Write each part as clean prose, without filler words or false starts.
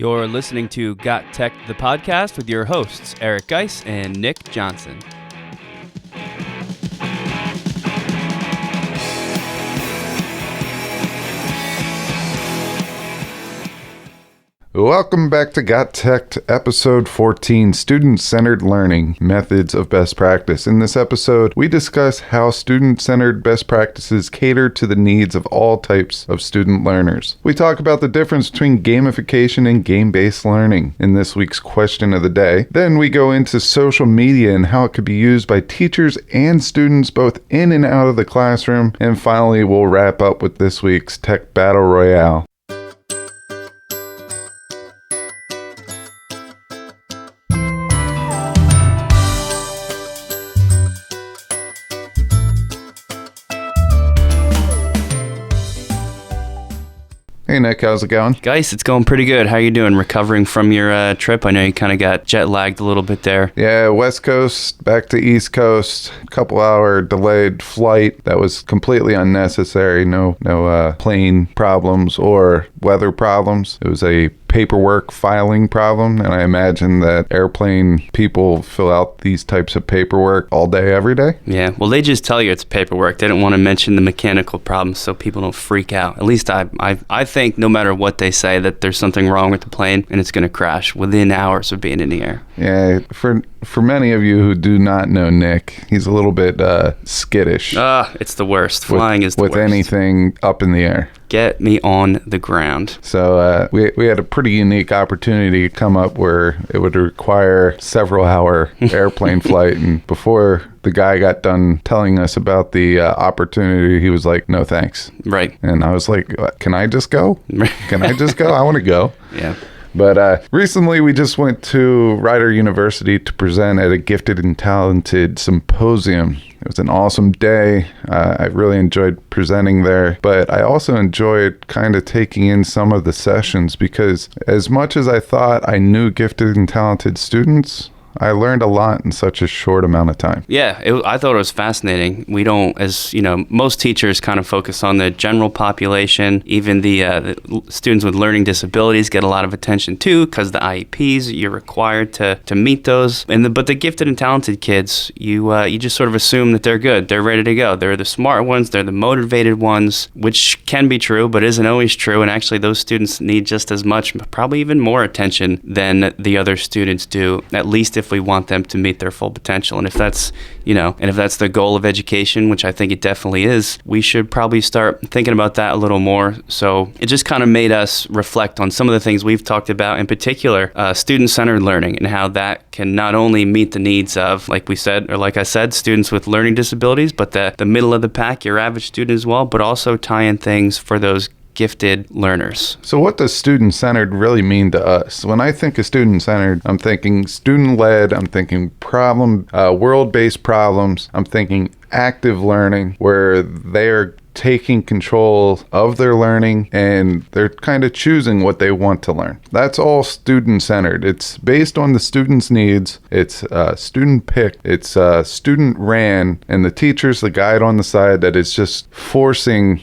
You're listening to GotTechED, the podcast with your hosts, Eric Geis and Nick Johnson. Welcome back to GotTechED, episode 14, Student-Centered Learning, Methods of Best Practice. In this episode, we discuss how student-centered best practices cater to the needs of all types of student learners. We talk about the difference between gamification and game-based learning in this week's question of the day. Then we go into social media and how it could be used by teachers and students both in and out of the classroom. And finally, we'll wrap up with this week's Tech Battle Royale. Hey Nick, how's it going? Guys, it's going pretty good. How you doing? Recovering from your trip? I know you kind of got jet lagged a little bit there. Yeah, West Coast, back to East Coast, couple hour delayed flight that was completely unnecessary. No plane problems or weather problems. It was a paperwork filing problem, and I imagine that airplane people fill out these types of paperwork all day, every day. Yeah, well, they just tell you it's paperwork. They don't want to mention the mechanical problems so people don't freak out. At least I think no matter what they say that there's something wrong with the plane and it's going to crash within hours of being in the air. Yeah, for many of you who do not know Nick, he's a little bit skittish. It's the worst. Flying is the worst. With anything up in the air. Get me on the ground. So we had a pretty unique opportunity come up where it would require several hour airplane flight. And before the guy got done telling us about the opportunity, he was like, no thanks. Right. And I was like, can I just go? Can I just go? I want to go. Yeah. But recently we just went to Rider University to present at a Gifted and Talented Symposium. It was an awesome day. I really enjoyed presenting there, but I also enjoyed kind of taking in some of the sessions because as much as I thought I knew gifted and talented students, I learned a lot in such a short amount of time. Yeah, I thought it was fascinating. We don't, as you know, most teachers kind of focus on the general population. Even the students with learning disabilities get a lot of attention too, because the IEPs, you're required to meet those. But the gifted and talented kids, you just sort of assume that they're good, they're ready to go. They're the smart ones, they're the motivated ones, which can be true, but isn't always true. And actually, those students need just as much, probably even more attention than the other students do, at least if we want them to meet their full potential. And if that's, if that's the goal of education, which I think it definitely is, we should probably start thinking about that a little more. So it just kind of made us reflect on some of the things we've talked about, in particular, student-centered learning and how that can not only meet the needs of, like I said, students with learning disabilities, but the middle of the pack, your average student as well, but also tie in things for those gifted learners. So what does student-centered really mean to us? When I think of student-centered, I'm thinking student-led, I'm thinking world-based problems, I'm thinking active learning where they're taking control of their learning and they're kind of choosing what they want to learn. That's all student-centered. It's based on the student's needs. It's student picked. It's student ran, and the teacher's the guide on the side that is just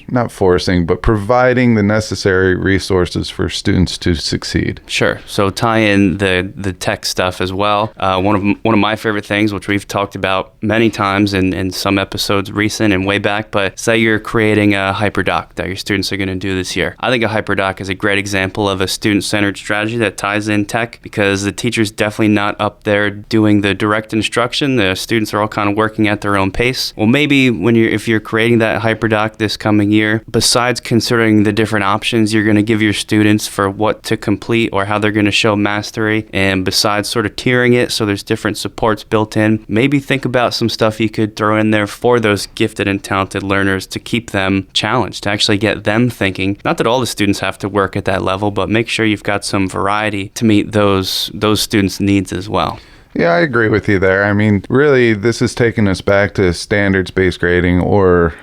not forcing, but providing the necessary resources for students to succeed. Sure. So tie in the tech stuff as well. One of my favorite things, which we've talked about many times in some episodes recent and way back, but say you're creating a hyperdoc that your students are going to do this year. I think a hyperdoc is a great example of a student-centered strategy that ties in tech because the teacher's definitely not up there doing the direct instruction. The students are all kind of working at their own pace. Well, maybe if you're creating that hyperdoc this coming year, besides considering the different options you're going to give your students for what to complete or how they're going to show mastery, and besides sort of tiering it so there's different supports built in, maybe think about some stuff you could throw in there for those gifted and talented learners to keep them challenged, to actually get them thinking. Not that all the students have to work at that level, but make sure you've got some variety to meet those students' needs as well. Yeah, I agree with you there. I mean, really, this is taking us back to standards-based grading or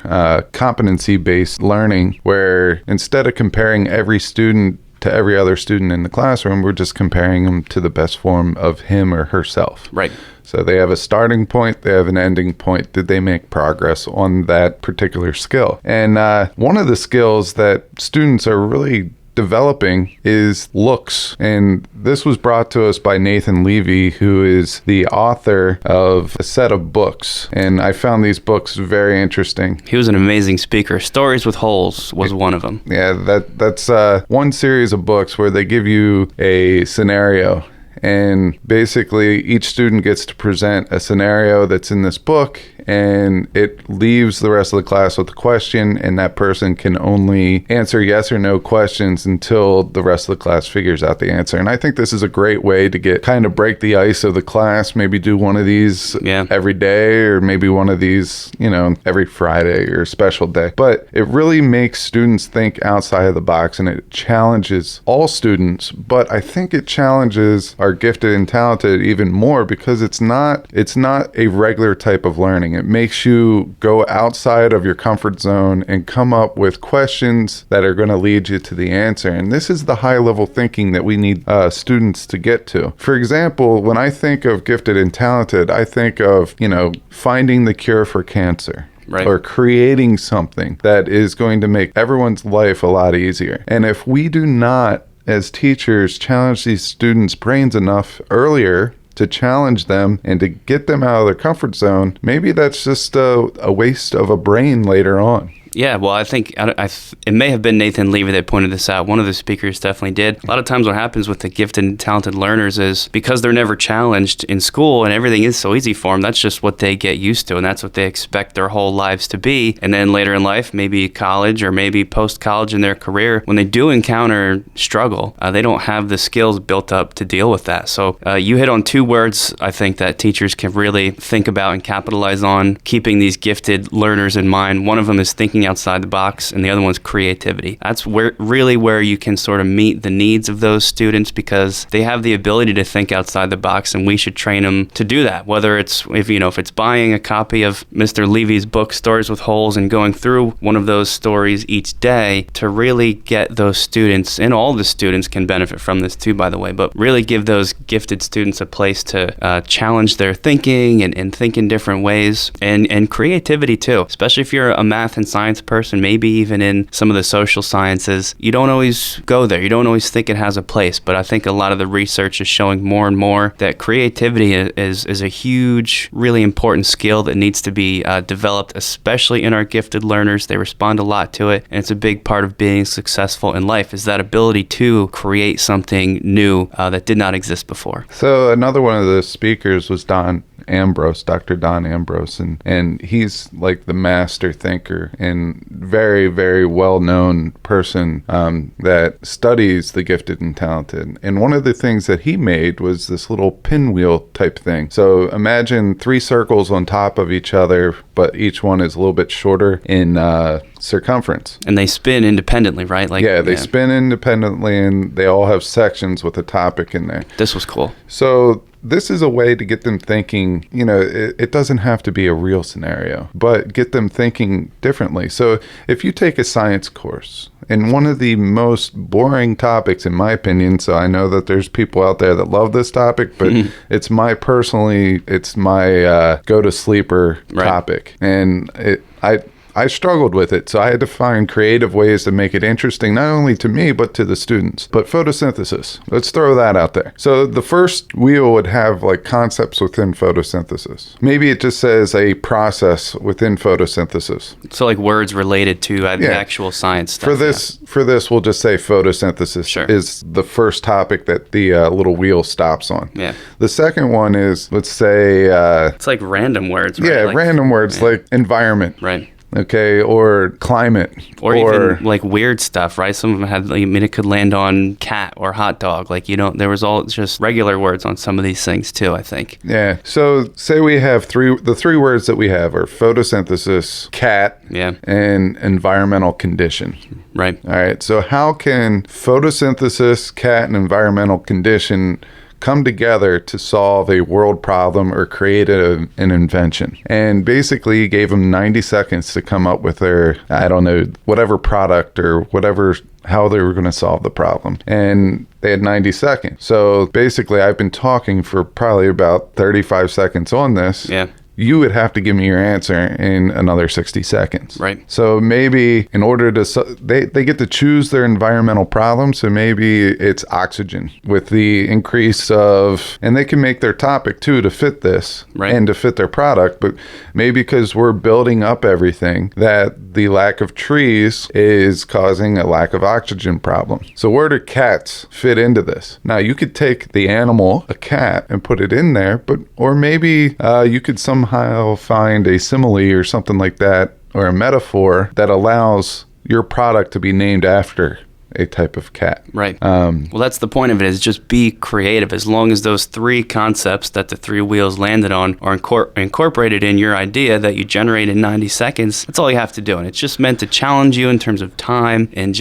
competency-based learning, where instead of comparing every student to every other student in the classroom, we're just comparing them to the best form of him or herself. Right. So they have a starting point, they have an ending point. Did they make progress on that particular skill? And one of the skills that students are really developing is looks. And this was brought to us by Nathan Levy, who is the author of a set of books. And I found these books very interesting. He was an amazing speaker. Stories with Holes was one of them. Yeah, that's one series of books where they give you a scenario. And basically, each student gets to present a scenario that's in this book, and it leaves the rest of the class with a question, and that person can only answer yes or no questions until the rest of the class figures out the answer. And I think this is a great way to kind of break the ice of the class, maybe do one of these every day, or maybe one of these, every Friday or special day. But it really makes students think outside of the box, and it challenges all students, but I think it challenges our gifted and talented even more because it's not a regular type of learning. It makes you go outside of your comfort zone and come up with questions that are going to lead you to the answer. And this is the high level thinking that we need students to get to. For example, when I think of gifted and talented, I think of, finding the cure for cancer. Right. Or creating something that is going to make everyone's life a lot easier. And if we do not, as teachers, challenge these students' brains enough earlier to challenge them and to get them out of their comfort zone, maybe that's just a waste of a brain later on. Yeah, well, I think it may have been Nathan Levy that pointed this out. One of the speakers definitely did. A lot of times what happens with the gifted and talented learners is because they're never challenged in school and everything is so easy for them, that's just what they get used to, and that's what they expect their whole lives to be. And then later in life, maybe college or maybe post-college in their career, when they do encounter struggle, they don't have the skills built up to deal with that. So you hit on two words, I think, that teachers can really think about and capitalize on, keeping these gifted learners in mind. One of them is thinking outside the box, and the other one's creativity. That's where you can sort of meet the needs of those students because they have the ability to think outside the box, and we should train them to do that. Whether if it's buying a copy of Mr. Levy's book, Stories with Holes, and going through one of those stories each day to really get those students, and all the students can benefit from this too, by the way, but really give those gifted students a place to challenge their thinking and think in different ways, and creativity too, especially if you're a math and science person, maybe even in some of the social sciences. You don't always go there. You don't always think it has a place, but I think a lot of the research is showing more and more that creativity is a huge, really important skill that needs to be developed, especially in our gifted learners. They respond a lot to it, and it's a big part of being successful in life, is that ability to create something new that did not exist before. So another one of the speakers was Dr. Don Ambrose, and he's like the master thinker and very, very well-known person that studies the gifted and talented. And one of the things that he made was this little pinwheel type thing. So imagine 3 circles on top of each other, but each one is a little bit shorter in circumference. And they spin independently, right? They spin independently, and they all have sections with a topic in there. This was cool. So this is a way to get them thinking, it doesn't have to be a real scenario, but get them thinking differently. So if you take a science course, and one of the most boring topics, in my opinion, so I know that there's people out there that love this topic, but it's my go-to-sleeper topic. And I struggled with it, so I had to find creative ways to make it interesting, not only to me, but to the students. But photosynthesis, let's throw that out there. So the first wheel would have like concepts within photosynthesis. Maybe it just says a process within photosynthesis. So like words related to the actual science stuff. For this, we'll just say photosynthesis is the first topic that the little wheel stops on. Yeah. The second one is, let's say... it's like random words, right? Yeah, random words like environment. Right. Okay, or climate. Or even like weird stuff, right? Some of them had, it could land on cat or hot dog. There was all just regular words on some of these things too, I think. Yeah. So say we have the 3 words that we have are photosynthesis, cat, and environmental condition. Right. All right. So how can photosynthesis, cat, and environmental condition come together to solve a world problem or create an invention? And basically he gave them 90 seconds to come up with their, whatever product or how they were going to solve the problem. And they had 90 seconds. So basically I've been talking for probably about 35 seconds on this. Yeah. you would have to give me your answer in another 60 seconds. Right. So maybe in order to, they get to choose their environmental problem. So maybe it's oxygen with the increase of, and they can make their topic too to fit this and to fit their product. But maybe because we're building up everything, that the lack of trees is causing a lack of oxygen problem. So where do cats fit into this? Now you could take the animal, a cat, and put it in there, or maybe you could somehow find a simile or something like that, or a metaphor that allows your product to be named after a type of cat. Right. Well, that's the point of it, is just be creative. As long as those three concepts that the three wheels landed on are incorporated in your idea that you generate in 90 seconds, that's all you have to do. And it's just meant to challenge you in terms of time and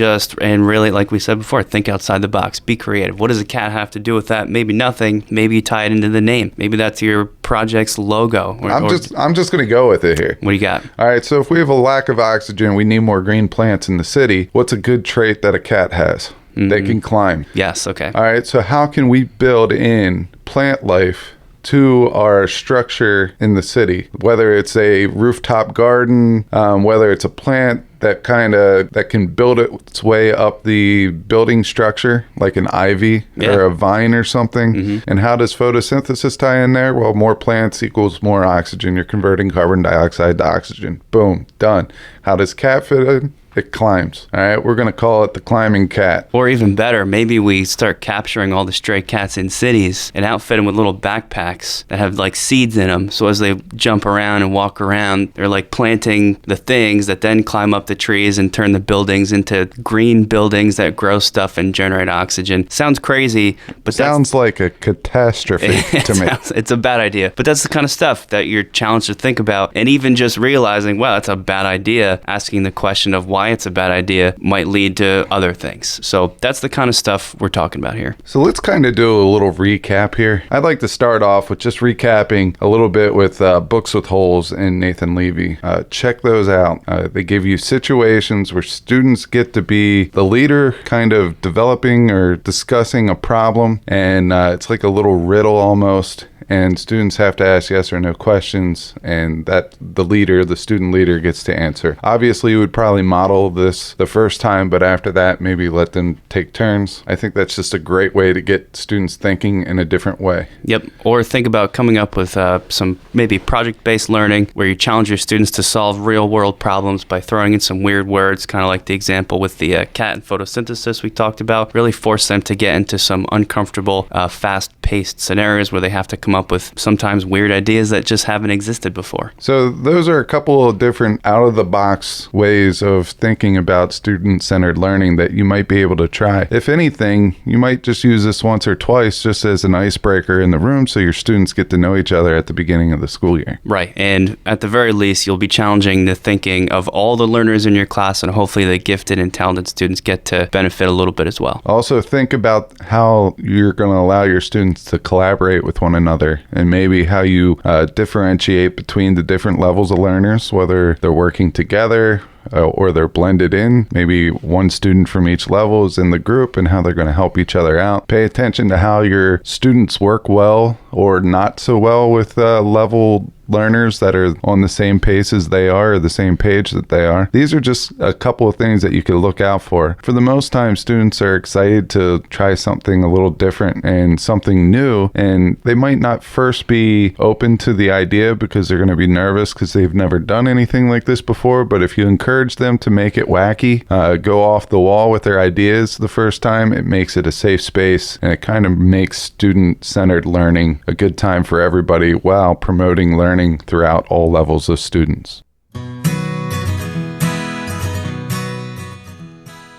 really, like we said before, think outside the box. Be creative. What does a cat have to do with that? Maybe nothing. Maybe you tie it into the name. Maybe that's your project's logo. I'm just going to go with it here. What do you got? All right. So if we have a lack of oxygen, we need more green plants in the city. What's a good trait that a cat has? They can climb. Yes. Okay. All right. So how can we build in plant life to our structure in the city? Whether it's a rooftop garden, whether it's a plant that can build its way up the building structure, like an ivy or a vine or something. And how does photosynthesis tie in there? Well, more plants equals more oxygen. You're converting carbon dioxide to oxygen. Boom, done. How does cat fit in? It climbs. All right, we're going to call it the climbing cat. Or even better, maybe we start capturing all the stray cats in cities and outfit them with little backpacks that have like seeds in them. So as they jump around and walk around, they're like planting the things that then climb up the trees and turn the buildings into green buildings that grow stuff and generate oxygen. Sounds crazy, but sounds like a catastrophe to me. It's a bad idea, but that's the kind of stuff that you're challenged to think about. And even just realizing, wow, that's a bad idea, asking the question of why it's a bad idea might lead to other things. So that's the kind of stuff we're talking about here. So let's kind of do a little recap here. I'd like to start off with just recapping a little bit with Books with Holes and Nathan Levy. Check those out. They give you situations where students get to be the leader, kind of developing or discussing a problem, and it's like a little riddle almost. And students have to ask yes or no questions, and that the student leader gets to answer. Obviously, you would probably model this the first time, but after that, maybe let them take turns. I think that's just a great way to get students thinking in a different way. Yep. Or think about coming up with some maybe project-based learning where you challenge your students to solve real-world problems by throwing in some weird words, kind of like the example with the cat and photosynthesis we talked about. Really force them to get into some uncomfortable, fast-paced scenarios where they have to come up with sometimes weird ideas that just haven't existed before. So those are a couple of different out-of-the-box ways of thinking about student-centered learning that you might be able to try. If anything, you might just use this once or twice just as an icebreaker in the room so your students get to know each other at the beginning of the school year. Right. And at the very least, you'll be challenging the thinking of all the learners in your class, and hopefully the gifted and talented students get to benefit a little bit as well. Also, think about how you're going to allow your students to collaborate with one another, and maybe how you differentiate between the different levels of learners, whether they're working together or they're blended in. Maybe one student from each level is in the group and how they're going to help each other out. Pay attention to how your students work well or not so well with level learners that are on the same pace as they are, or the same page that they are. These are just a couple of things that you could look out for. For the most time, students are excited to try something a little different and something new, and they might not first be open to the idea because they're going to be nervous because they've never done anything like this before. But if you encourage them to make it wacky, go off the wall with their ideas the first time, it makes it a safe space, and it kind of makes student-centered learning a good time for everybody while promoting learning throughout all levels of students.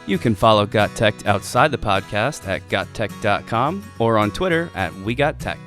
You can follow GotTechED outside the podcast at gottech.com or on Twitter at WeGotTechED.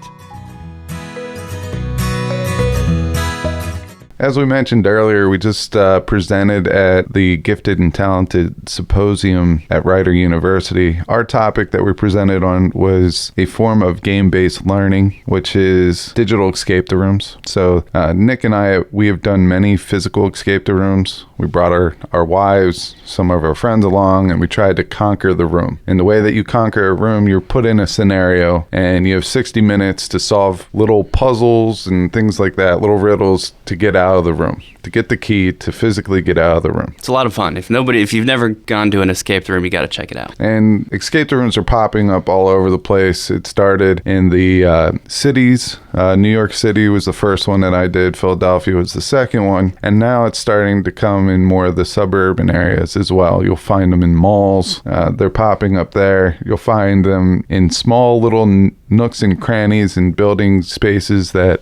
As we mentioned earlier, we just presented at the Gifted and Talented Symposium at Rider University. Our topic that we presented on was a form of game-based learning, which is digital escape rooms. So Nick and I, we have done many physical escape rooms. We brought our wives, some of our friends along, and we tried to conquer the room. And the way that you conquer a room, you're put in a scenario, and you have 60 minutes to solve little puzzles and things like that, little riddles to get out of the room, to get the key to physically get out of the room. It's a lot of fun. If you've never gone to an escape room, you got to check it out. And escape rooms are popping up all over the place. It started in the cities. New York City was the first one that I did. Philadelphia was the second one. And now it's starting to come in more of the suburban areas as well. You'll find them in malls. They're popping up there. You'll find them in small little nooks and crannies and building spaces that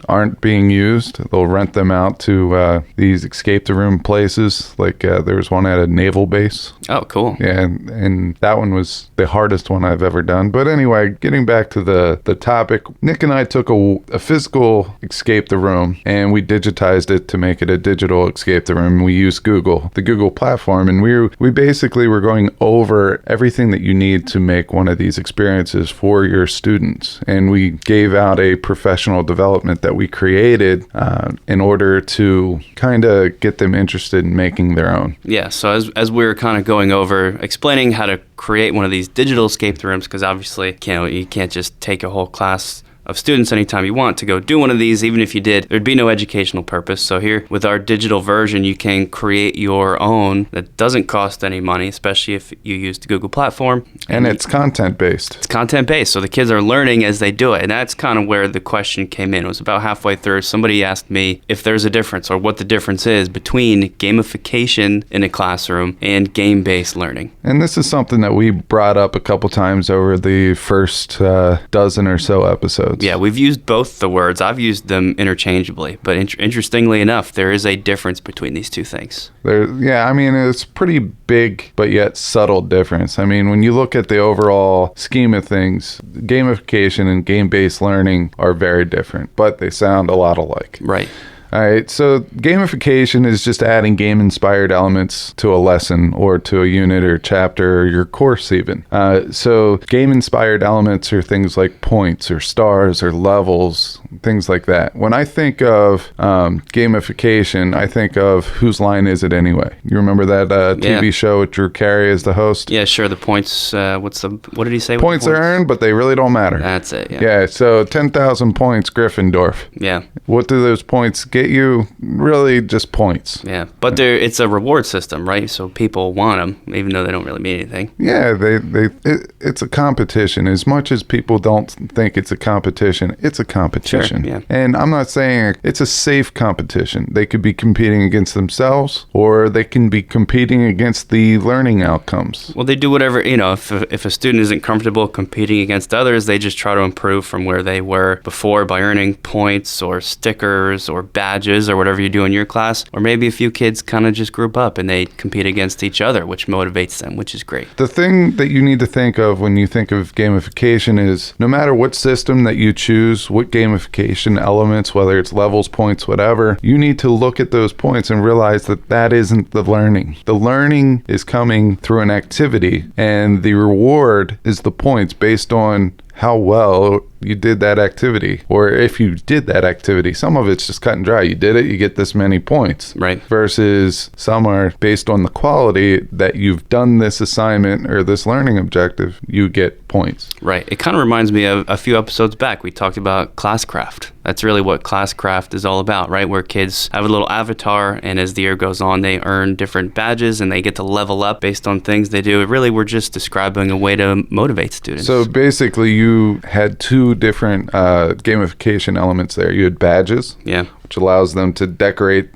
aren't being used. They'll rent them out to these escape the room places. Like there was one at a naval base. Oh, cool. Yeah, and that one was the hardest one I've ever done. But anyway, getting back to the topic, Nick and I took a physical escape the room and we digitized it to make it a digital escape the room. We used the Google platform, and we basically were going over everything that you need to make one of these experiences for your students. And we gave out a professional development that we created in order to kind of get them interested in making their own. Yeah, so as we were kind of going over, explaining how to create one of these digital escape rooms, because obviously you can't just take a whole class of students anytime you want to go do one of these. Even if you did, there'd be no educational purpose. So here with our digital version, you can create your own that doesn't cost any money, especially if you use the Google platform. And it's content based. It's content based, so the kids are learning as they do it. And that's kind of where the question came in. It was about halfway through. Somebody asked me if there's a difference or what the difference is between gamification in a classroom and game-based learning. And this is something that we brought up a couple times over the first dozen or so episodes. Yeah, we've used both the words. I've used them interchangeably, but interestingly enough, there is a difference between these two things. It's pretty big, but yet subtle difference. I mean, when you look at the overall scheme of things, gamification and game-based learning are very different, but they sound a lot alike. Right. All right, so gamification is just adding game-inspired elements to a lesson or to a unit or chapter or your course even. So game-inspired elements are things like points or stars or levels, things like that. When I think of gamification, I think of Whose Line Is It Anyway? You remember that TV show with Drew Carey as the host? Yeah, sure. The points, what did he say? Points are earned, but they really don't matter. That's it, yeah. Yeah, so 10,000 points, Gryffindor. Yeah. What do those points get you? Really just points. Yeah, but it's a reward system, right? So people want them, even though they don't really mean anything. Yeah, it's a competition. As much as people don't think it's a competition, it's a competition. Sure, yeah. And I'm not saying it's a safe competition. They could be competing against themselves, or they can be competing against the learning outcomes. Well, they do whatever, if a student isn't comfortable competing against others, they just try to improve from where they were before by earning points or stickers or badges or whatever you do in your class. Or maybe a few kids kind of just group up and they compete against each other, which motivates them, which is great. The thing that you need to think of when you think of gamification is no matter what system that you choose, what gamification elements, whether it's levels, points, whatever, you need to look at those points and realize that isn't the learning. The learning is coming through an activity, and the reward is the points based on how well you did that activity, or if you did that activity. Some of it's just cut and dry. You did it, you get this many points. Right. Versus some are based on the quality that you've done this assignment or this learning objective, you get points. Right. It kind of reminds me of a few episodes back. We talked about Classcraft. That's really what Classcraft is all about, right? Where kids have a little avatar, and as the year goes on, they earn different badges and they get to level up based on things they do. Really, we're just describing a way to motivate students. So basically, you had two different gamification elements there. You had badges, which allows them to decorate,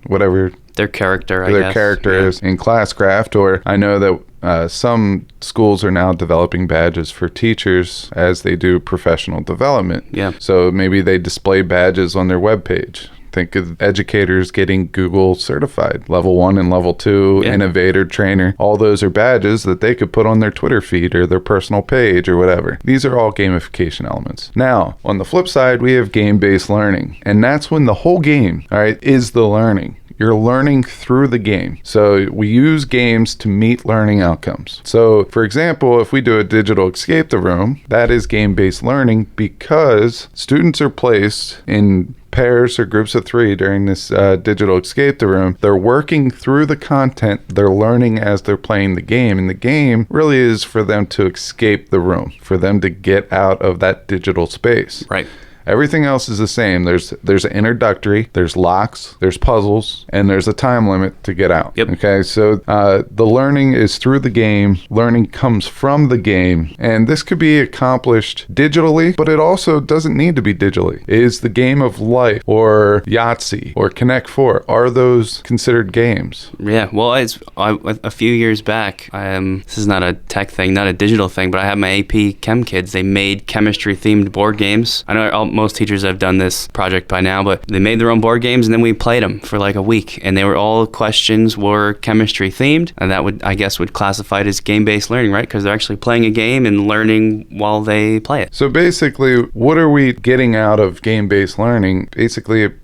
whatever their character, is in Classcraft. Or I know that some schools are now developing badges for teachers as they do professional development. Yeah. So maybe they display badges on their webpage. Think of educators getting Google certified, level 1 and level 2, innovator, trainer. All those are badges that they could put on their Twitter feed or their personal page or whatever. These are all gamification elements. Now, on the flip side, we have game-based learning. And that's when the whole game, all right, is the learning. You're learning through the game. So we use games to meet learning outcomes. So for example, if we do a digital escape the room, that is game-based learning because students are placed in pairs or groups of 3 during this digital escape the room. They're working through the content. They're learning as they're playing the game. And the game really is for them to escape the room, for them to get out of that digital space. Right. Everything else is the same. There's an introductory, there's locks, there's puzzles, and there's a time limit to get out. Yep. Okay, so the learning is through the game. Learning comes from the game, and this could be accomplished digitally, but it also doesn't need to be digitally. Is the game of life or Yahtzee or Connect 4, are those considered games? Yeah, well, a few years back, this is not a tech thing, not a digital thing, but I had my AP Chem kids. They made chemistry-themed board games. I know most teachers have done this project by now, but they made their own board games and then we played them for like a week, and they were all questions were chemistry themed, and that would classify it as game-based learning, right? Because they're actually playing a game and learning while they play it. So basically, what are we getting out of game-based learning? Basically, it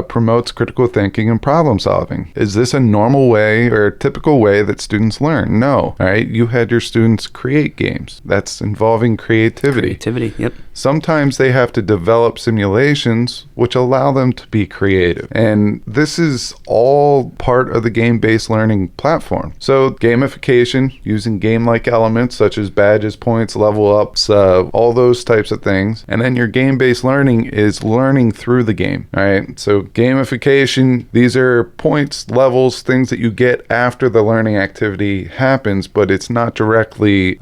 promotes critical thinking and problem solving. Is this a normal way or a typical way that students learn? No. All right. You had your students create games. That's involving creativity. Yep. Sometimes they have to develop simulations which allow them to be creative. And this is all part of the game-based learning platform. So gamification, using game-like elements such as badges, points, level ups, all those types of things. And then your game-based learning is learning through the game. All right. So gamification, these are points, levels, things that you get after the learning activity happens, but it's not directly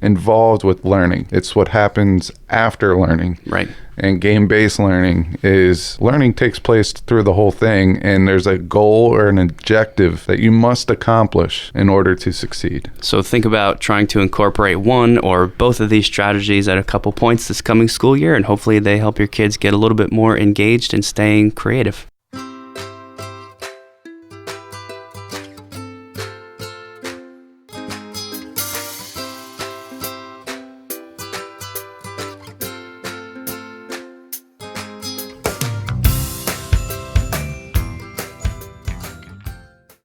involved with learning. It's what happens after learning. Right. And game-based learning is learning takes place through the whole thing, and there's a goal or an objective that you must accomplish in order to succeed. So think about trying to incorporate one or both of these strategies at a couple points this coming school year, and hopefully they help your kids get a little bit more engaged and staying creative.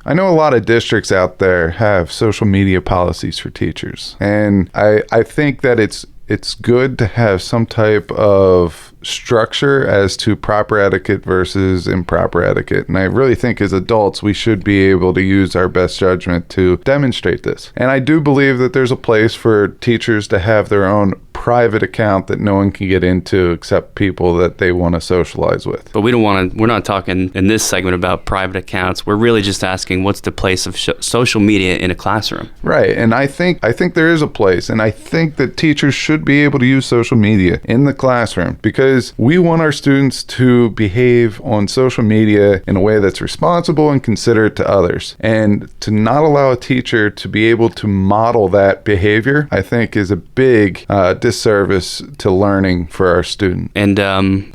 I know a lot of districts out there have social media policies for teachers, and I think that it's good to have some type of structure as to proper etiquette versus improper etiquette. And I really think as adults, we should be able to use our best judgment to demonstrate this. And I do believe that there's a place for teachers to have their own private account that no one can get into except people that they want to socialize with. But we're not talking in this segment about private accounts. We're really just asking what's the place of social media in a classroom. Right. And I think there is a place, and I think that teachers should be able to use social media in the classroom because we want our students to behave on social media in a way that's responsible and considerate to others. And to not allow a teacher to be able to model that behavior, I think is a big disservice to learning for our students. And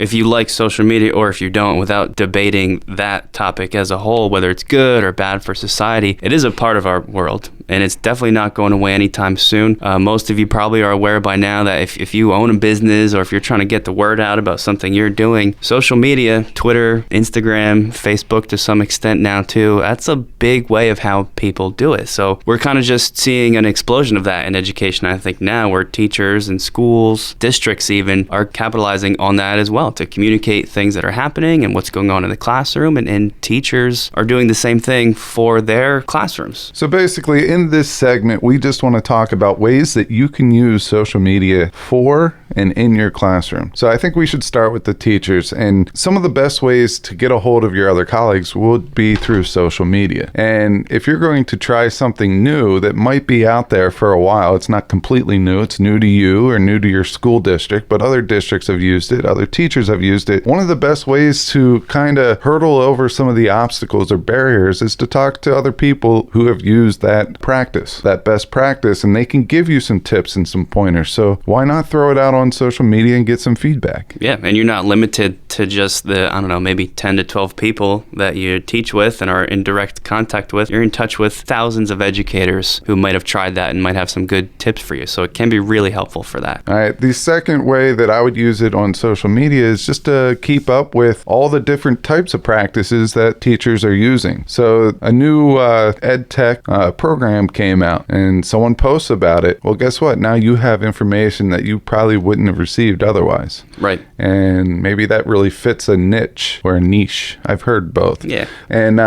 if you like social media or if you don't, without debating that topic as a whole, whether it's good or bad for society, it is a part of our world. And it's definitely not going away anytime soon. Most of you probably are aware by now that if you own a business or if you're trying to get the word out about something you're doing, social media, Twitter, Instagram, Facebook to some extent now too, that's a big way of how people do it. So we're kind of just seeing an explosion of that in education, I think, now, where teachers and schools, districts even, are capitalizing on that as well to communicate things that are happening and what's going on in the classroom, and teachers are doing the same thing for their classrooms. So basically, in this segment, we just want to talk about ways that you can use social media for and in your classroom. So I think we should start with the teachers, and some of the best ways to get a hold of your other colleagues would be through social media. And if you're going to try something new that might be out there for a while, it's not completely new, it's new to you or new to your school district, but other districts have used it, other teachers have used it. One of the best ways to kind of hurdle over some of the obstacles or barriers is to talk to other people who have used that practice, that best practice, and they can give you some tips and some pointers. So why not throw it out on social media and get some feedback? Yeah, and you're not limited to just the, I don't know, maybe 10 to 12 people that you teach with and are in direct contact with. You're in touch with thousands of educators who might have tried that and might have some good tips for you. So it can be really helpful for that. All right. The second way that I would use it on social media is just to keep up with all the different types of practices that teachers are using. So a new ed tech program came out and someone posts about it. Well, guess what? Now you have information that you probably wouldn't have received otherwise. Right. And maybe that really fits a niche or a niche. I've heard both. Yeah. And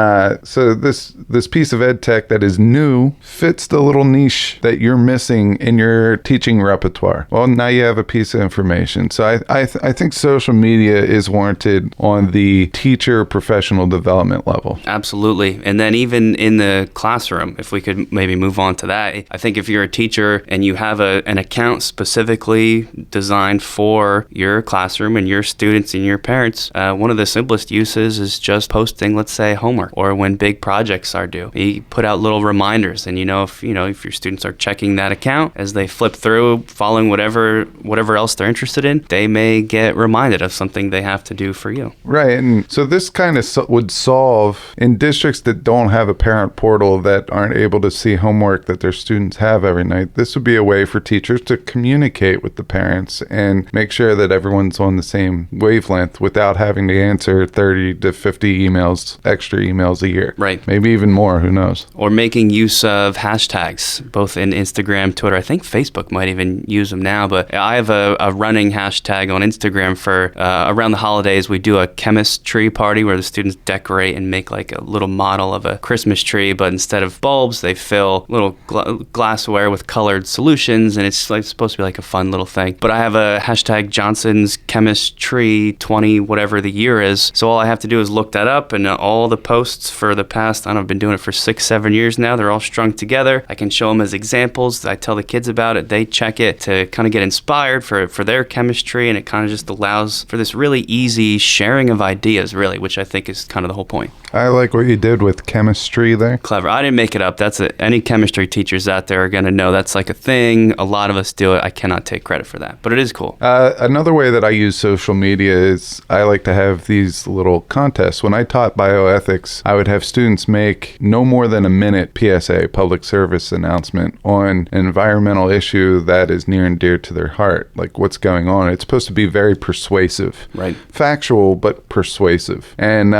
so this piece of ed tech that is new fits the little niche that you're missing in your teaching repertoire. Well, now you have a piece of information. So I think social media is warranted on the teacher professional development level. Absolutely. And then even in the classroom, if we could maybe move on to that, I think if you're a teacher and you have an account specifically designed for your classroom and your students and your parents, one of the simplest uses is just posting, let's say, homework, or when big projects are due. You put out little reminders, and if your students are checking that account as they flip through, following whatever else they're interested in, they may get reminded of something they have to do for you. Right. And so this kind of would solve in districts that don't have a parent portal, that aren't able to see homework that their students have every night. This would be a way for teachers to communicate with the parents and make sure that everyone's on the same wavelength without having to answer 30 to 50 extra emails a year. Right. Maybe even more, who knows? Or making use of hashtags, both in Instagram, Twitter. I think Facebook might even use them now, but I have a running hashtag on Instagram for around the holidays. We do a chemistry party where the students decorate and make like a little model of a Christmas tree, but instead of bulbs, they fill little glassware with colored solutions, and it's like supposed to be like a fun little thing. But I have a hashtag Johnson's Chemistry 20, whatever the year is. So all I have to do is look that up, and all the posts for the past, I've been doing it for 6-7 years now. They're all strung together. I can show them as examples. I tell the kids about it. They check it to kind of get inspired for their chemistry, and it kind of just allows for this really easy sharing of ideas, really, which I think is kind of the whole point. I like what you did with chemistry there. Clever. I didn't make it up. Any chemistry teachers out there are going to know that's like a thing. A lot of us do it. I cannot take credit for that, but it is cool. Another way that I use social media is I like to have these little contests. When I taught bioethics, I would have students make no more than a minute PSA, public service announcement, on an environmental issue that is near and dear to their heart, like what's going on. It's supposed to be very persuasive. Right. Factual, but persuasive. And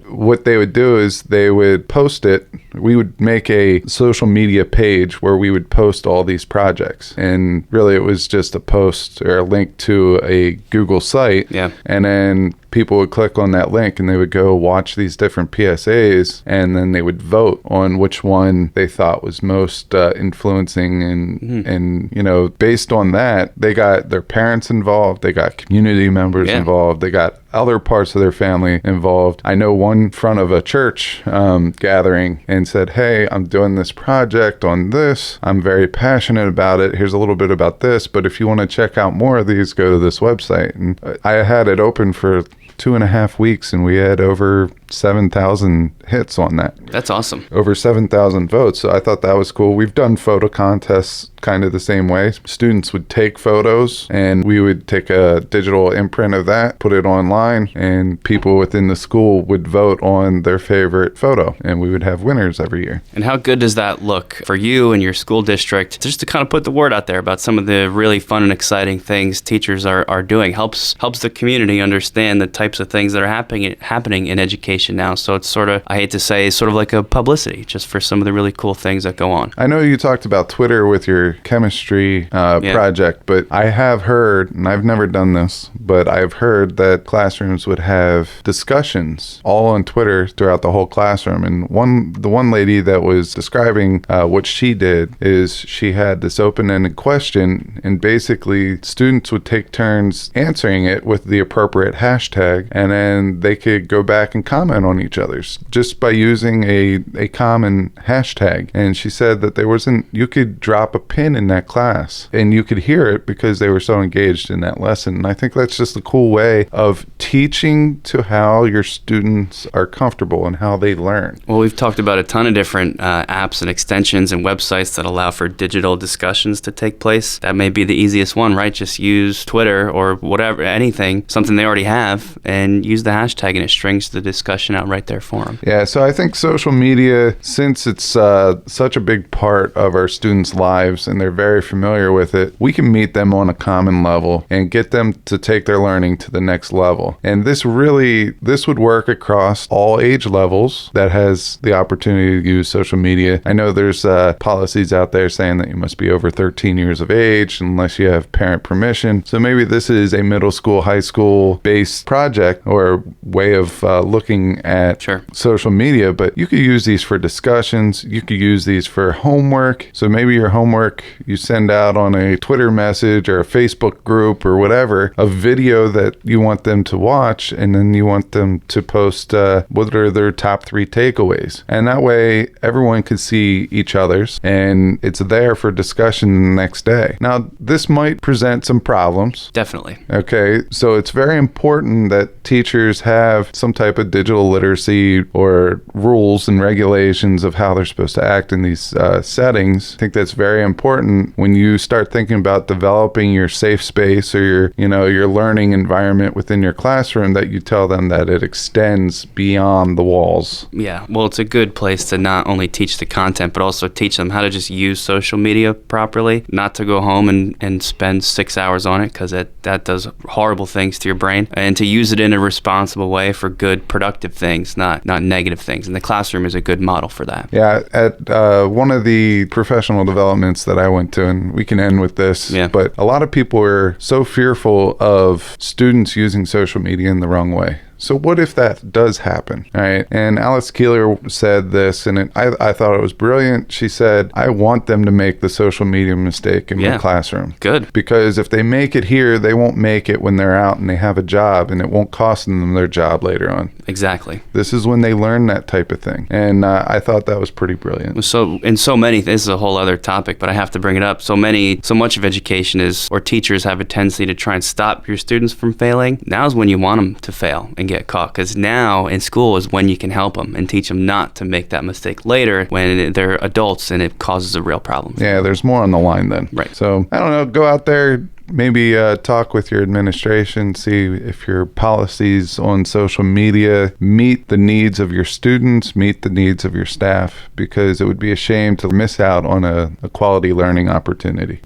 what they would do is they would post it. We would make a social media page where we would post all these projects. And really it was just a post or a link to a Google site. Yeah. And then people would click on that link and they would go watch these different PSAs, and then they would vote on which one they thought was most influencing. And based on that, they got their parents involved, they got community members involved, they got other parts of their family involved. I know one in front of a church gathering and said, hey, I'm doing this project on this. I'm very passionate about it. Here's a little bit about this, but if you want to check out more of these, go to this website. And I had it open for 2.5 weeks, and we had over 7,000 hits on that. That's awesome. Over 7,000 votes. So I thought that was cool. We've done photo contests kind of the same way. Students would take photos, and we would take a digital imprint of that, put it online, and people within the school would vote on their favorite photo, and we would have winners every year. And how good does that look for you and your school district, just to kind of put the word out there about some of the really fun and exciting things teachers are doing? Helps the community understand the types of things that are happening in education now. So it's sort of, I hate to say, sort of like a publicity just for some of the really cool things that go on. I know you talked about Twitter with your chemistry project, but I have heard, and I've never done this, but I've heard that classrooms would have discussions all on Twitter throughout the whole classroom. And the one lady that was describing what she did is she had this open-ended question, and basically students would take turns answering it with the appropriate hashtag, and then they could go back and comment comment on each other's just by using a common hashtag. And she said that you could drop a pin in that class and you could hear it because they were so engaged in that lesson. And I think that's just a cool way of teaching to how your students are comfortable and how they learn. Well, we've talked about a ton of different apps and extensions and websites that allow for digital discussions to take place. That may be the easiest one, right? Just use Twitter or whatever, anything, something they already have, and use the hashtag and it strings the discussion out right there for them. Yeah, so I think social media, since it's such a big part of our students' lives and they're very familiar with it, we can meet them on a common level and get them to take their learning to the next level. And this would work across all age levels that has the opportunity to use social media. I know there's policies out there saying that you must be over 13 years of age unless you have parent permission. So maybe this is a middle school, high school based project or way of looking at social media, but you could use these for discussions. You could use these for homework. So maybe your homework you send out on a Twitter message or a Facebook group or whatever, a video that you want them to watch, and then you want them to post what are their top 3 takeaways. And that way everyone can see each other's and it's there for discussion the next day. Now, this might present some problems. Definitely. Okay, so it's very important that teachers have some type of digital literacy or rules and regulations of how they're supposed to act in these settings. I think that's very important when you start thinking about developing your safe space or your learning environment within your classroom, that you tell them that it extends beyond the walls. Yeah, well, it's a good place to not only teach the content, but also teach them how to just use social media properly, not to go home and spend 6 hours on it, because that does horrible things to your brain, and to use it in a responsible way for good, productive things, not negative things. And the classroom is a good model for that. Yeah, at one of the professional developments that I went to, and we can end with this, but a lot of people are so fearful of students using social media in the wrong way. So what if that does happen, right? And Alice Keeler said this, and I thought it was brilliant. She said, I want them to make the social media mistake in my classroom. Good. Because if they make it here, they won't make it when they're out and they have a job, and it won't cost them their job later on. Exactly. This is when they learn that type of thing. And I thought that was pretty brilliant. So many, this is a whole other topic, but I have to bring it up. So much of education is, or teachers have a tendency to try and stop your students from failing. Now's when you want them to fail and get caught, because now in school is when you can help them and teach them not to make that mistake later when they're adults and it causes a real problem. Yeah, there's more on the line then. Right. So I don't know, go out there, maybe talk with your administration, see if your policies on social media meet the needs of your students, meet the needs of your staff, because it would be a shame to miss out on a quality learning opportunity.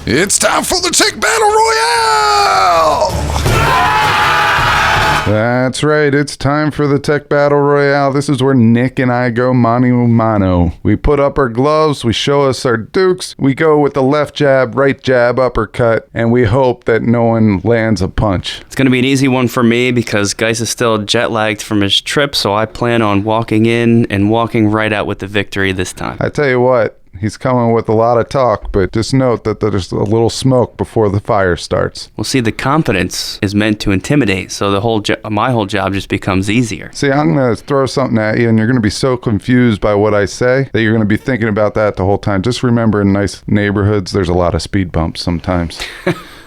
It's time for the Tech Battle Royale! That's right, it's time for the Tech Battle Royale. This is where Nick and I go mano a mano. We put up our gloves, we show us our dukes, we go with the left jab, right jab, uppercut, and we hope that no one lands a punch. It's going to be an easy one for me because Geis is still jet lagged from his trip, so I plan on walking in and walking right out with the victory this time. I tell you what, he's coming with a lot of talk, but just note that there's a little smoke before the fire starts. Well, see, the confidence is meant to intimidate, so my whole job just becomes easier. See, I'm going to throw something at you, and you're going to be so confused by what I say that you're going to be thinking about that the whole time. Just remember, in nice neighborhoods, there's a lot of speed bumps sometimes.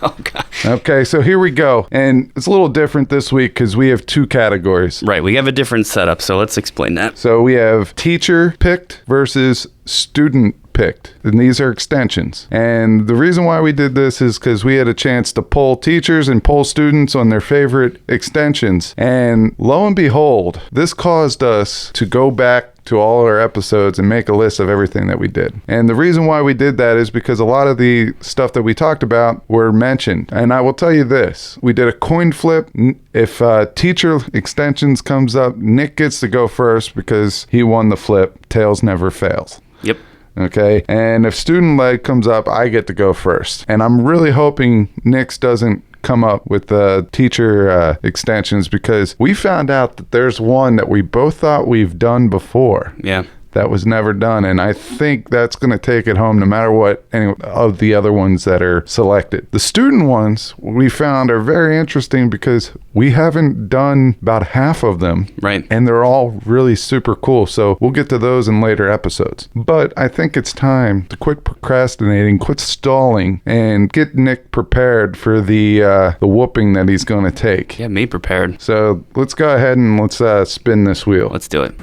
Oh, God. Okay, so here we go. And it's a little different this week because we have 2 categories. Right, we have a different setup, so let's explain that. So we have teacher picked versus student picked, and these are extensions. And the reason why we did this is because we had a chance to poll teachers and poll students on their favorite extensions. And lo and behold, this caused us to go back to all our episodes and make a list of everything that we did. And the reason why we did that is because a lot of the stuff that we talked about were mentioned. And I will tell you this, we did a coin flip. If teacher extensions comes up, Nick gets to go first because he won the flip. Tails never fails. Yep. Okay, and if student led comes up, I get to go first. And I'm really hoping Nick's doesn't come up with the teacher extensions, because we found out that there's one that we both thought we've done before. Yeah. that was never done. And I think that's going to take it home no matter what any of the other ones that are selected. The student ones we found are very interesting because we haven't done about half of them. Right. And they're all really super cool. So we'll get to those in later episodes. But I think it's time to quit procrastinating, quit stalling, and get Nick prepared for the whooping that he's going to take. Yeah, me prepared. So let's go ahead and let's spin this wheel. Let's do it.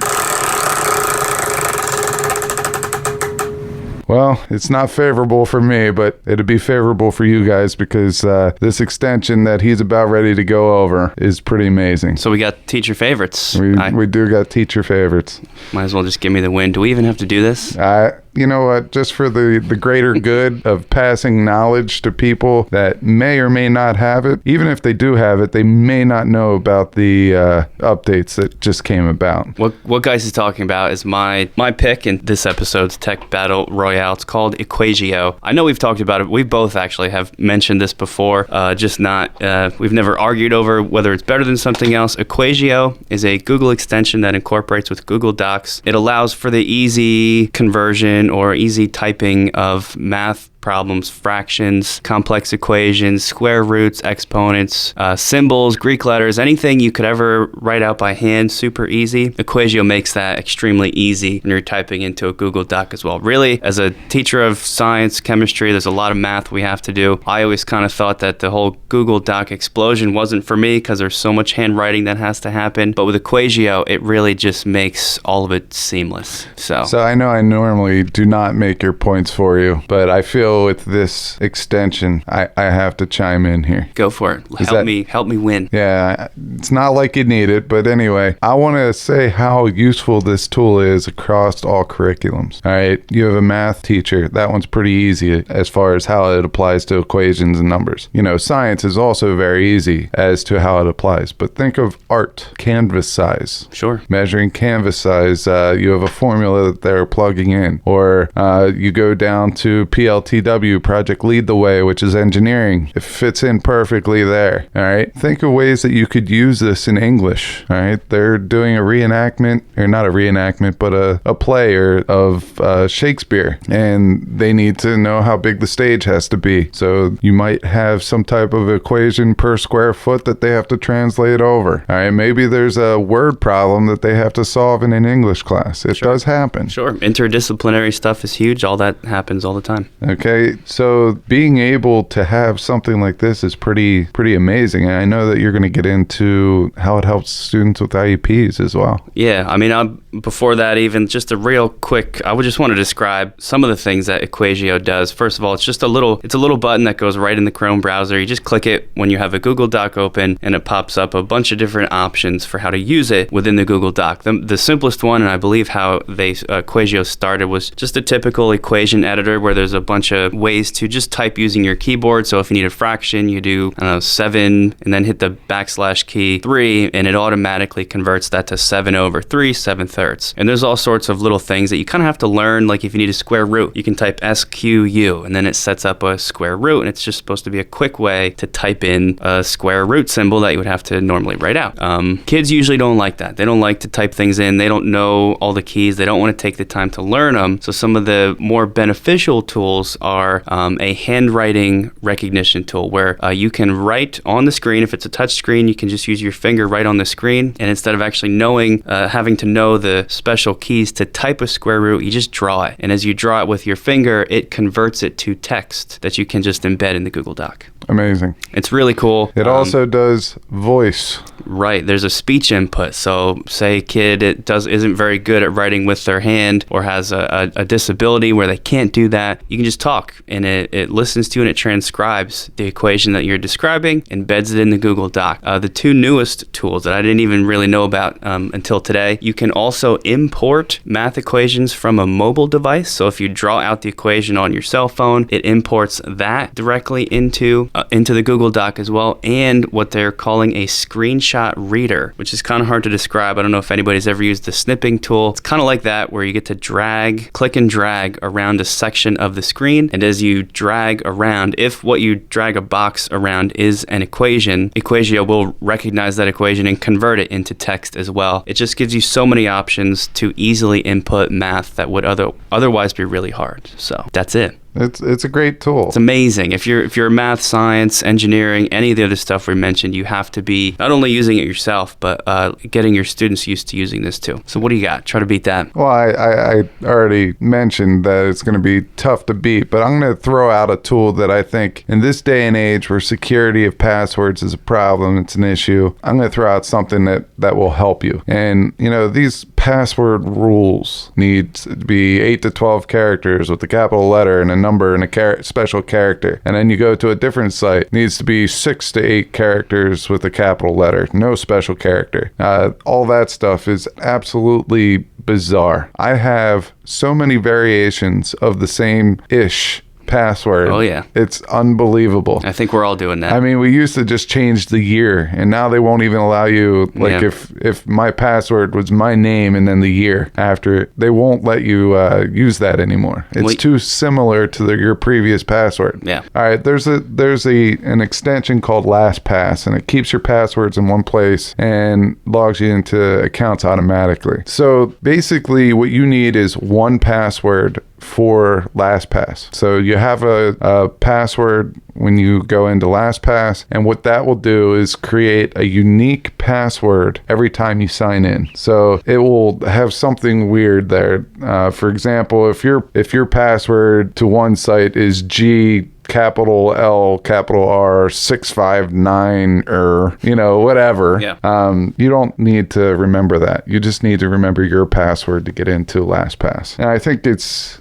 Well, it's not favorable for me, but it'd be favorable for you guys because this extension that he's about ready to go over is pretty amazing. So we got teacher favorites. We do got teacher favorites. Might as well just give me the win. Do we even have to do this? You know what? Just for the greater good of passing knowledge to people that may or may not have it, even if they do have it, they may not know about the updates that just came about. What Geis is talking about is my pick in this episode's Tech Battle Royale. It's called Equagio. I know we've talked about it. We both actually have mentioned this before, just not, we've never argued over whether it's better than something else. Equagio is a Google extension that incorporates with Google Docs. It allows for the easy conversion or easy typing of math problems, fractions, complex equations, square roots, exponents, symbols, Greek letters, anything you could ever write out by hand, super easy. Equagio makes that extremely easy when you're typing into a Google Doc as well. Really, as a teacher of science, chemistry, there's a lot of math we have to do. I always kind of thought that the whole Google Doc explosion wasn't for me because there's so much handwriting that has to happen. But with Equagio, it really just makes all of it seamless. So I know I normally do not make your points for you, but I feel with this extension, I have to chime in here. Go for it. Help me win. Yeah, it's not like you need it, but anyway, I want to say how useful this tool is across all curriculums. All right, you have a math teacher. That one's pretty easy as far as how it applies to equations and numbers. You know, science is also very easy as to how it applies, but think of art, canvas size. Sure. Measuring canvas size, you have a formula that they're plugging in, or you go down to PLTW, Project Lead the Way, which is engineering. It fits in perfectly there. All right. Think of ways that you could use this in English. All right. They're doing a reenactment, or not a reenactment, but a play of Shakespeare, and they need to know how big the stage has to be. So you might have some type of equation per square foot that they have to translate over. All right. Maybe there's a word problem that they have to solve in an English class. It does happen. Sure. Interdisciplinary stuff is huge. All that happens all the time. Okay, so being able to have something like this is pretty amazing, and I know that you're going to get into how it helps students with IEPs as well. Yeah, I mean, before that, even just a real quick, I would just want to describe some of the things that Equagio does. First of all, it's a little button that goes right in the Chrome browser. You just click it when you have a Google Doc open, and it pops up a bunch of different options for how to use it within the Google Doc. The simplest one, and I believe how Equagio started, was just a typical equation editor where there's a bunch of ways to just type using your keyboard. So if you need a fraction, you do 7 and then hit the / key 3, and it automatically converts that to 7/3, 7/3. And there's all sorts of little things that you kind of have to learn. Like if you need a square root, you can type SQU, and then it sets up a square root, and it's just supposed to be a quick way to type in a square root symbol that you would have to normally write out. Kids usually don't like that. They don't like to type things in. They don't know all the keys. They don't want to take the time to learn them. So some of the more beneficial tools are a handwriting recognition tool where you can write on the screen. If it's a touch screen, you can just use your finger right on the screen, and instead of actually having to know the special keys to type a square root, you just draw it. And as you draw it with your finger, it converts it to text that you can just embed in the Google Doc. Amazing. It's really cool. It also does voice. Right. There's a speech input. So say a kid isn't very good at writing with their hand, or has a disability where they can't do that. You can just talk, and it listens to and it transcribes the equation that you're describing, embeds it in the Google Doc. The two newest tools that I didn't even really know about until today, you can also import math equations from a mobile device. So if you draw out the equation on your cell phone, it imports that directly into the Google Doc as well, and what they're calling a screenshot screenshot reader, which is kind of hard to describe. I don't know if anybody's ever used the snipping tool. It's kind of like that, where you get to click and drag around a section of the screen. And as you drag around, if what you drag a box around is an equation, Equatio will recognize that equation and convert it into text as well. It just gives you so many options to easily input math that would otherwise be really hard. So that's it. It's a great tool. It's amazing. If you're math, science, engineering, any of the other stuff we mentioned, you have to be not only using it yourself, but getting your students used to using this too. So what do you got? Try to beat that. Well, I already mentioned that it's going to be tough to beat, but I'm going to throw out a tool that I think in this day and age where security of passwords is a problem, it's an issue, I'm going to throw out something that will help you. And, these password rules need to be 8 to 12 characters with a capital letter and a number and a special character. And then you go to a different site, needs to be 6 to 8 characters with a capital letter, no special character. All that stuff is absolutely bizarre. I have so many variations of the same-ish password. Oh yeah, it's unbelievable. I think we're all doing that. I mean, we used to just change the year, and now they won't even allow you, if my password was my name and then the year after, they won't let you use that anymore. It's too similar to your previous password. Yeah. All right, there's an extension called LastPass, and it keeps your passwords in one place and logs you into accounts automatically. So basically what you need is one password for LastPass. So you have a password when you go into LastPass, and what that will do is create a unique password every time you sign in. So it will have something weird there. For example, if your password to one site is G capital L capital R 659 whatever. Yeah. You don't need to remember that. You just need to remember your password to get into LastPass. And I think it's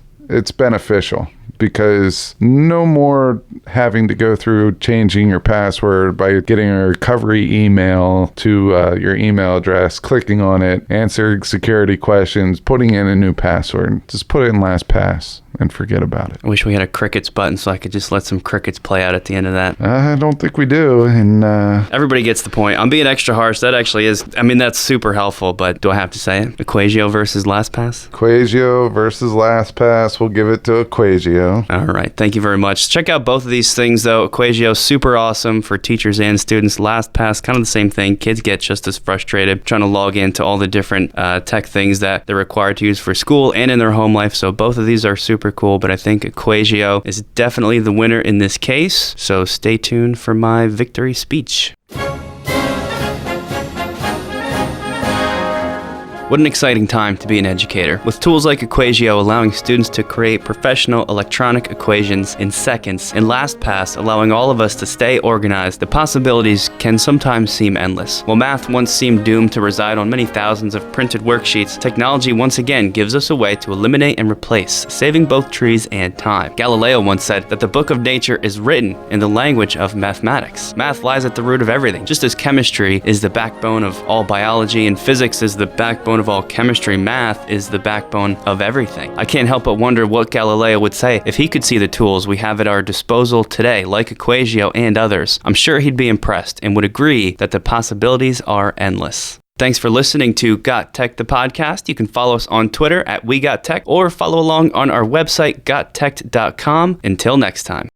beneficial, because no more having to go through changing your password by getting a recovery email to your email address, clicking on it, answering security questions, putting in a new password. Just put it in LastPass and forget about it. I wish we had a crickets button so I could just let some crickets play out at the end of that. I don't think we do. And everybody gets the point. I'm being extra harsh. That actually is, that's super helpful, but do I have to say it? Equatio versus LastPass? Equatio versus LastPass. We'll give it to Equatio. All right. Thank you very much. Check out both of these things, though. Equatio, super awesome for teachers and students. LastPass, kind of the same thing. Kids get just as frustrated trying to log into all the different tech things that they're required to use for school and in their home life. So both of these are super cool, but I think Equatio is definitely the winner in this case. So stay tuned for my victory speech. What an exciting time to be an educator. With tools like Equatio allowing students to create professional electronic equations in seconds, and LastPass allowing all of us to stay organized, the possibilities can sometimes seem endless. While math once seemed doomed to reside on many thousands of printed worksheets, technology once again gives us a way to eliminate and replace, saving both trees and time. Galileo once said that the book of nature is written in the language of mathematics. Math lies at the root of everything. Just as chemistry is the backbone of all biology and physics is the backbone of all chemistry, math is the backbone of everything. I can't help but wonder what Galileo would say if he could see the tools we have at our disposal today, like Equatio and others. I'm sure he'd be impressed and would agree that the possibilities are endless. Thanks for listening to GotTech, the podcast. You can follow us on Twitter at WeGotTech or follow along on our website, GotTechED.com. Until next time.